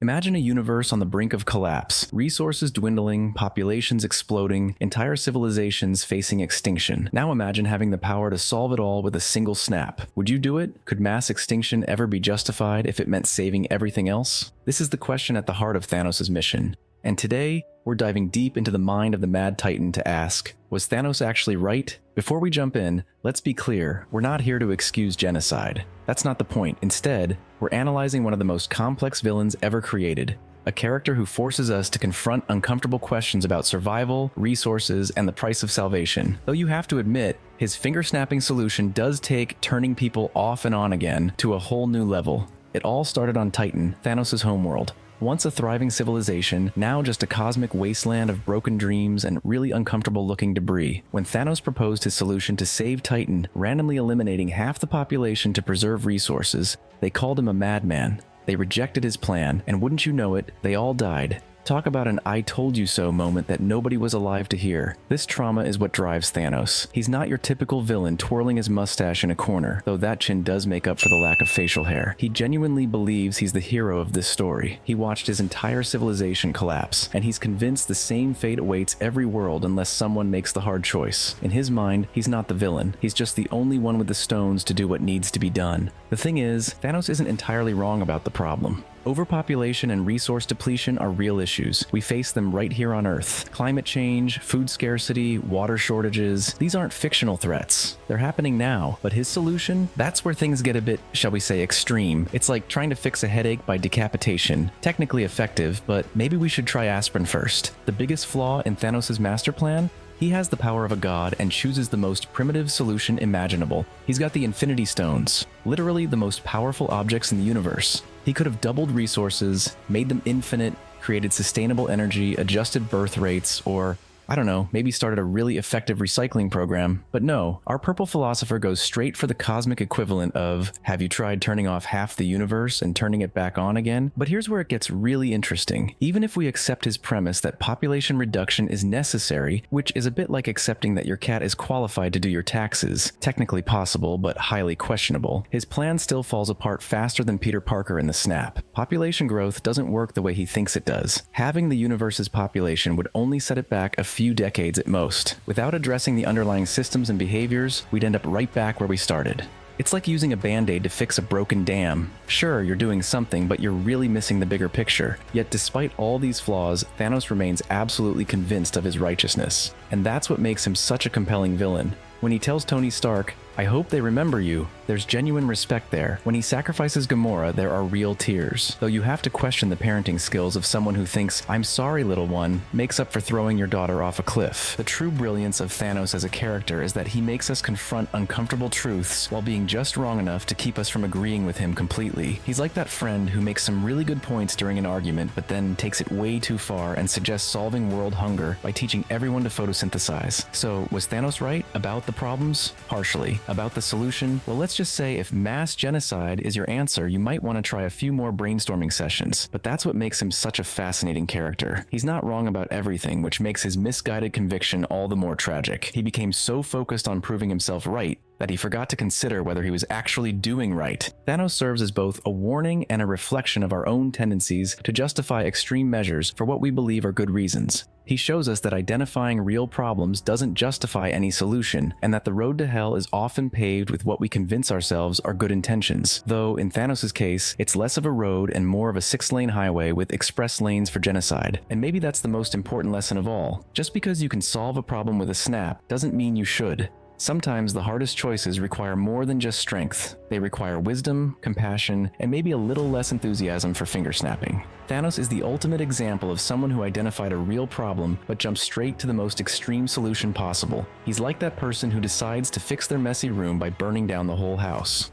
Imagine a universe on the brink of collapse, resources dwindling, populations exploding, entire civilizations facing extinction. Now imagine having the power to solve it all with a single snap. Would you do it? Could mass extinction ever be justified if it meant saving everything else? This is the question at the heart of Thanos' mission. And today, we're diving deep into the mind of the Mad Titan to ask, was Thanos actually right? Before we jump in, let's be clear, we're not here to excuse genocide. That's not the point. Instead, we're analyzing one of the most complex villains ever created, a character who forces us to confront uncomfortable questions about survival, resources, and the price of salvation. Though you have to admit, his finger-snapping solution does take turning people off and on again to a whole new level. It all started on Titan, Thanos' homeworld. Once a thriving civilization, now just a cosmic wasteland of broken dreams and really uncomfortable-looking debris. When Thanos proposed his solution to save Titan, randomly eliminating half the population to preserve resources, they called him a madman. They rejected his plan, and wouldn't you know it, they all died. Talk about an "I told you so" moment that nobody was alive to hear. This trauma is what drives Thanos. He's not your typical villain twirling his mustache in a corner, though that chin does make up for the lack of facial hair. He genuinely believes he's the hero of this story. He watched his entire civilization collapse, and he's convinced the same fate awaits every world unless someone makes the hard choice. In his mind, he's not the villain. He's just the only one with the stones to do what needs to be done. The thing is, Thanos isn't entirely wrong about the problem. Overpopulation and resource depletion are real issues. We face them right here on Earth. Climate change, food scarcity, water shortages, these aren't fictional threats. They're happening now. But his solution? That's where things get a bit, shall we say, extreme. It's like trying to fix a headache by decapitation. Technically effective, but maybe we should try aspirin first. The biggest flaw in Thanos' master plan? He has the power of a god and chooses the most primitive solution imaginable. He's got the Infinity Stones, literally the most powerful objects in the universe. He could have doubled resources, made them infinite, created sustainable energy, adjusted birth rates, or, I don't know, maybe started a really effective recycling program. But no, our purple philosopher goes straight for the cosmic equivalent of, have you tried turning off half the universe and turning it back on again? But here's where it gets really interesting. Even if we accept his premise that population reduction is necessary, which is a bit like accepting that your cat is qualified to do your taxes, technically possible but highly questionable, his plan still falls apart faster than Peter Parker in the snap. Population growth doesn't work the way he thinks it does. Having the universe's population would only set it back a few decades at most. Without addressing the underlying systems and behaviors, we'd end up right back where we started. It's like using a band-aid to fix a broken dam. Sure, you're doing something, but you're really missing the bigger picture. Yet despite all these flaws, Thanos remains absolutely convinced of his righteousness. And that's what makes him such a compelling villain. When he tells Tony Stark, "I hope they remember you," there's genuine respect there. When he sacrifices Gamora, there are real tears. Though you have to question the parenting skills of someone who thinks, "I'm sorry, little one," makes up for throwing your daughter off a cliff. The true brilliance of Thanos as a character is that he makes us confront uncomfortable truths while being just wrong enough to keep us from agreeing with him completely. He's like that friend who makes some really good points during an argument, but then takes it way too far and suggests solving world hunger by teaching everyone to photosynthesize. So, was Thanos right about the problems? Partially. About the solution? Well, let's just say if mass genocide is your answer, you might want to try a few more brainstorming sessions. But that's what makes him such a fascinating character. He's not wrong about everything, which makes his misguided conviction all the more tragic. He became so focused on proving himself right that he forgot to consider whether he was actually doing right. Thanos serves as both a warning and a reflection of our own tendencies to justify extreme measures for what we believe are good reasons. He shows us that identifying real problems doesn't justify any solution, and that the road to hell is often paved with what we convince ourselves are good intentions. Though, in Thanos' case, it's less of a road and more of a 6-lane highway with express lanes for genocide. And maybe that's the most important lesson of all. Just because you can solve a problem with a snap doesn't mean you should. Sometimes the hardest choices require more than just strength. They require wisdom, compassion, and maybe a little less enthusiasm for finger snapping. Thanos is the ultimate example of someone who identified a real problem but jumped straight to the most extreme solution possible. He's like that person who decides to fix their messy room by burning down the whole house.